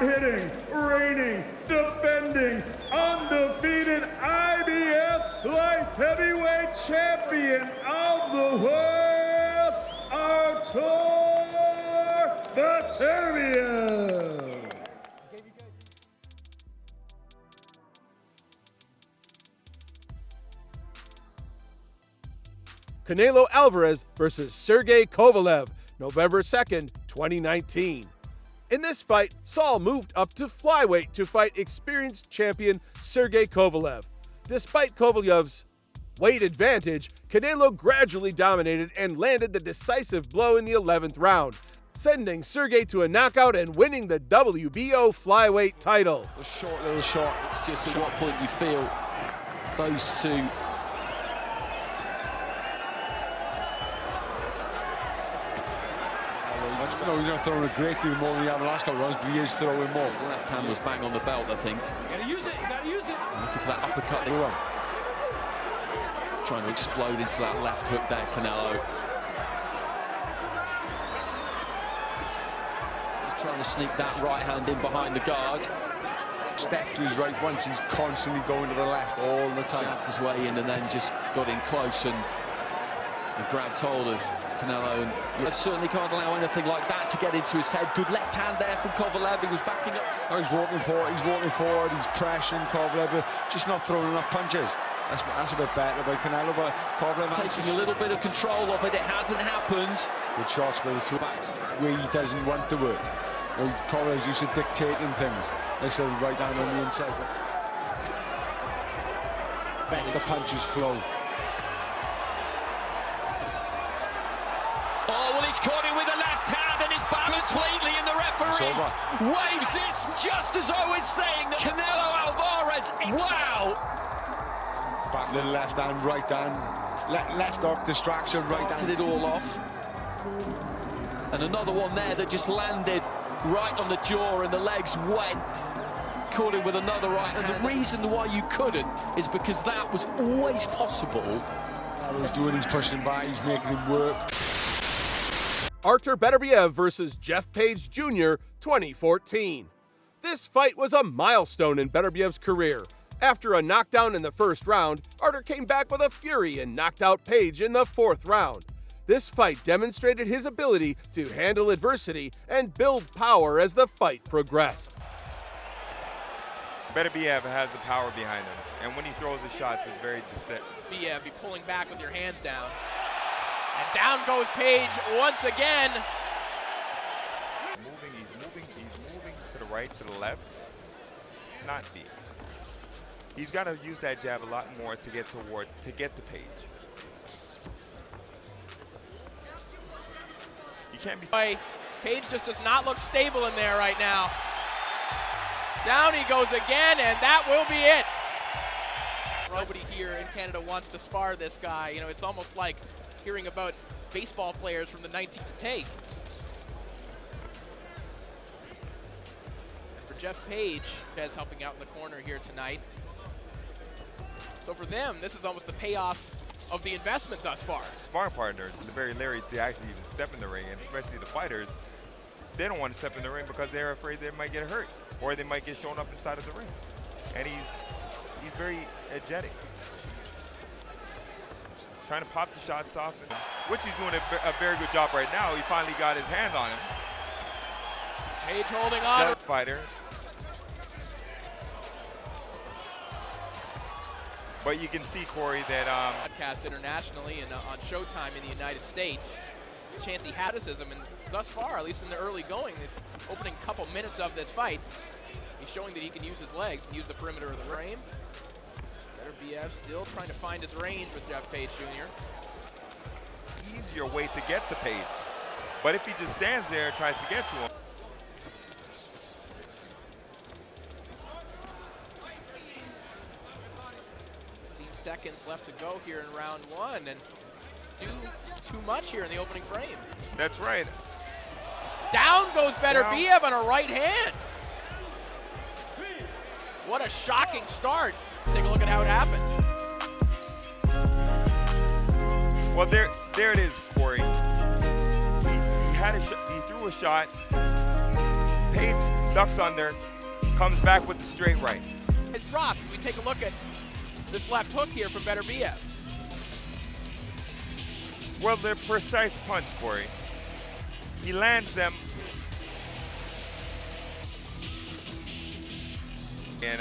hard-hitting, reigning, defending, undefeated IBF light heavyweight champion of the world, Artur Beterbiev. Canelo Alvarez versus Sergey Kovalev, November 2nd, 2019. In this fight, Saul moved up to flyweight to fight experienced champion Sergey Kovalev. Despite Kovalev's weight advantage, Canelo gradually dominated and landed the decisive blow in the 11th round, sending Sergey to a knockout and winning the WBO flyweight title. A little short. It's just at what point you feel those two. No, he's not throwing a great deal more than he had the last couple of rounds, but he is throwing more. His left hand was bang on the belt, I think. You gotta use it, you gotta use it. Looking for that uppercut. Trying to explode into that left hook there, Canelo. Just trying to sneak that right hand in behind the guard. Step to his right once, he's constantly going to the left all the time. Jabbed his way in and then just got in close and grabbed hold of Canelo. And you certainly can't allow anything like that to get into his head. Good left hand there from Kovalev. He was backing up. Oh, he's walking forward, he's pressing Kovalev, but just not throwing enough punches. That's a bit better by Canelo, but Kovalev taking a little bit of control of it. It hasn't happened. Good shots by the two backs where he doesn't want to work. Kovalev's used to dictating things instead of right down on the inside. Back the punches flow. Oh, well, he's caught him with the left hand and it's balanced completely, and the referee waves this just as I was saying. That Canelo Alvarez, wow! Back the left hand, right hand, left hook, distraction, right hand. Started it all off. And another one there that just landed right on the jaw and the legs went. Caught him with another right. And the reason why you couldn't is because that was always possible. He's doing, he's pushing back, he's making him work. Artur Beterbiev versus Paige Jr. 2014. This fight was a milestone in Beterbiev's career. After a knockdown in the first round, Artur came back with a fury and knocked out Paige in the 4th round. This fight demonstrated his ability to handle adversity and build power as the fight progressed. Beterbiev has the power behind him, and when he throws his shots, it's very distinct. Beterbiev, be pulling back with your hands down. And down goes Paige once again. He's moving to the right, to the left. Not deep. He's got to use that jab a lot more to get to Paige. You can't be. Paige just does not look stable in there right now. Down he goes again, and that will be it. Nobody here in Canada wants to spar this guy. You know, it's almost like hearing about baseball players from the 90s to take. And for Paige, Pez helping out in the corner here tonight. So for them, this is almost the payoff of the investment thus far. Sparring partners are very leery to actually even step in the ring, and especially the fighters, they don't want to step in the ring because they're afraid they might get hurt or they might get shown up inside of the ring. And he's very energetic. Trying to pop the shots off, which he's doing a very good job right now. He finally got his hands on him. Paige holding on. That fighter. But you can see, Corey, that broadcast internationally and on Showtime in the United States. Chance he had criticism, and thus far, at least in the early going, the opening couple minutes of this fight, he's showing that he can use his legs and use the perimeter of the frame. Beterbiev still trying to find his range with Paige Jr. Easier way to get to Paige, but if he just stands there and tries to get to him. 15 seconds left to go here in round one, and do too much here in the opening frame. That's right. Down goes Beterbiev on a right hand. What a shocking start. Let's take a look at how it happened. Well, there it is, Corey. He threw a shot. Paige ducks under, comes back with the straight right. It's dropped. We take a look at this left hook here from Beterbiev. Well, they're precise punch, Corey. He lands them. And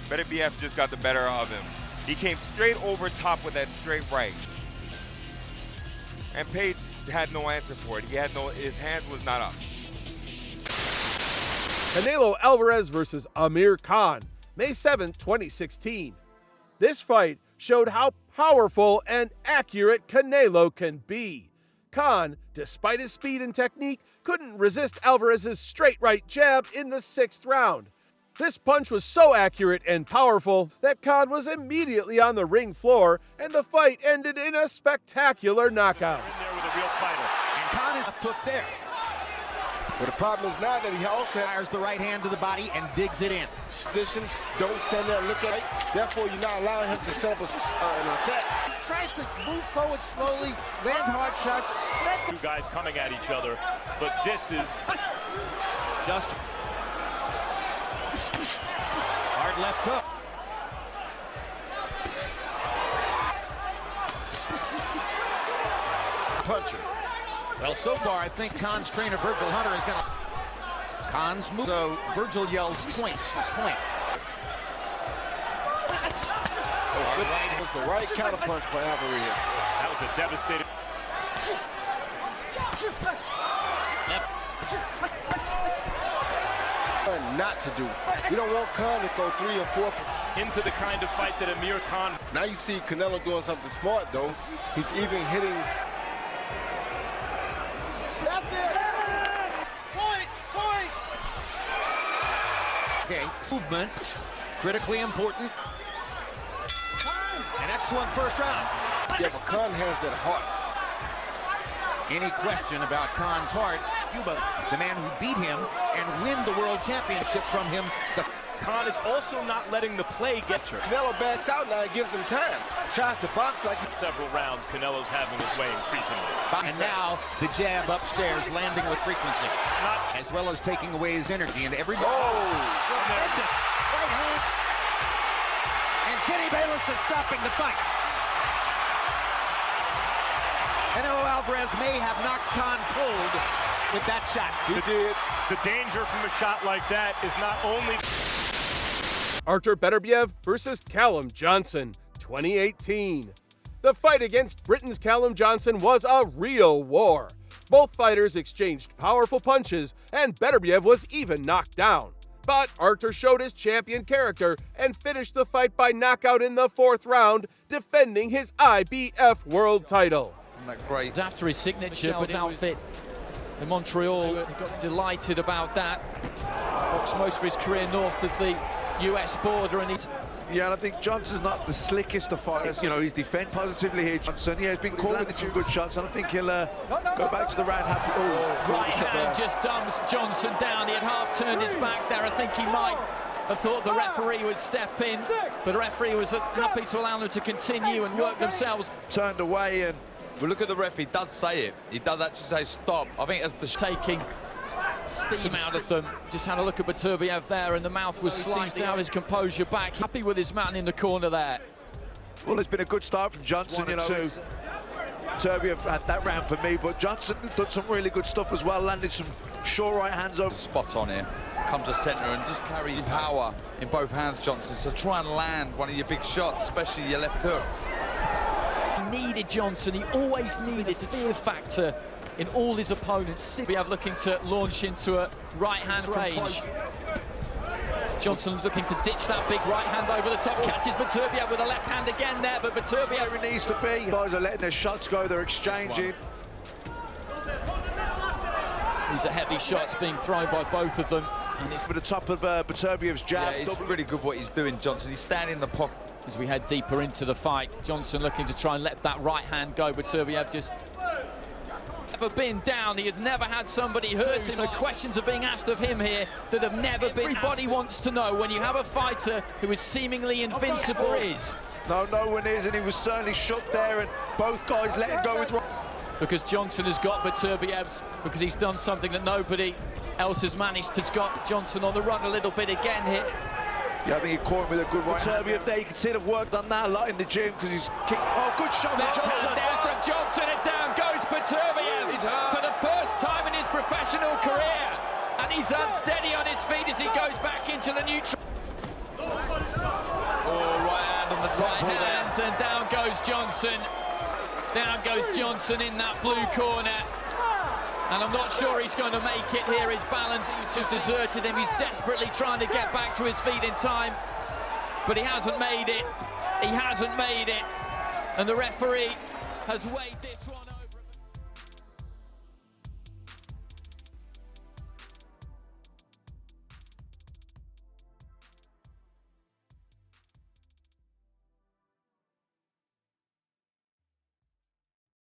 Beterbiev just got the better of him. He came straight over top with that straight right. And Paige had no answer for it. His hand was not up. Canelo Alvarez versus Amir Khan, May 7, 2016. This fight showed how powerful and accurate Canelo can be. Khan, despite his speed and technique, couldn't resist Alvarez's straight right jab in the 6th round. This punch was so accurate and powerful that Khan was immediately on the ring floor, and the fight ended in a spectacular knockout. In there with a real fighter. And Khan is took there. But the problem is now that he also Fires the right hand to the body and digs it in. positions, don't stand there and look at it. Therefore, you're not allowing him to set up an attack. He tries to move forward slowly, land hard shots. Two guys coming at each other, but this is Just hard left hook. Puncher. Well, so far, I think Khan's trainer, Virgil Hunter, is going to... Khan's move. So Virgil yells, point, point. It was the right counterpunch for Alvarez. that was a devastating. Not to do. We don't want Khan to throw 3 or 4. Into the kind of fight that Amir Khan. Now you see Canelo doing something smart, though. He's even hitting. Okay, movement, critically important. An excellent first round. Yeah, but Khan has that heart. Any question about Khan's heart? Cuba, the man who beat him and win the world championship from him. Khan is also not letting the play get her. Canelo backs out now and gives him time. Tries to box like Several rounds, Canelo's having his way increasingly. And now the jab upstairs, landing with frequency, as well as taking away his energy. And every right hand. And Kenny Bayless is stopping the fight. Canelo Alvarez may have knocked Khan cold with that shot. he did. The danger from a shot like that is not only... Artur Beterbiev versus Callum Johnson, 2018. The fight against Britain's Callum Johnson was a real war. Both fighters exchanged powerful punches, and Beterbiev was even knocked down. But Artur showed his champion character and finished the fight by knockout in the 4th round, defending his IBF world title. Great. After his signature outfit in Montreal, delighted about that. Walks most of his career north of the US border, and he's... Yeah, and I think Johnson's not the slickest of fighters. You know, he's defended positively here, Johnson. Yeah, he's been caught with some good shots, and I think he'll go back to the round happy. Right hand just dumps Johnson down. He had half turned his back there. I think he might have thought the referee would step in, but the referee was happy to allow them to continue and work themselves. Turned away, and Well, look at the ref, he does say it. He does actually say stop. I think as the taking steam out of them. Just had a look at Beterbiev there, and the mouth was seems to have his composure back. Happy with his man in the corner there. well, it's been a good start from Johnson, you know. Beterbiev had that round for me, but Johnson done some really good stuff as well, landed some sure right hands over. spot on here, comes to centre and just carry power in both hands, Johnson. So try and land one of your big shots, especially your left hook. He needed Johnson, he always needed the fear factor in all his opponents. We have looking to launch into a right-hand range. Johnson looking to ditch that big right hand over the top, catches Beterbiev with a left hand again there, but Beterbiev... Where it needs to be. Guys are letting their shots go, they're exchanging. These are heavy shots being thrown by both of them. And it's Over the top of Beterbiev's jab. Yeah, it's really good what he's doing, Johnson. He's standing in the pocket. as we head deeper into the fight, Johnson looking to try and let that right hand go. Beterbiev just never been down. He has never had somebody hurt him. The questions are being asked of him here that have never been. Everybody wants to know, when you have a fighter who is seemingly invincible, is. No one is, and he was certainly shook there, and both guys letting go with... Because Johnson has got Beterbiev's, because he's done something that nobody else has managed to got Johnson on the run a little bit again here. Yeah, I think he caught him with a good right hand. Beterbiev there, you can see they've worked on that a lot in the gym because he's kicked. Oh, good shot from Johnson. Down from Johnson, and down goes Beterbiev for the first time in his professional career. And he's unsteady on his feet as he goes back into the neutral. Oh, right hand on the top. Right hand, and down goes Johnson. Down goes Johnson in that blue corner. And I'm not sure he's going to make it here. His balance has just deserted him. He's desperately trying to get back to his feet in time. But he hasn't made it. He hasn't made it. And the referee has weighed this one.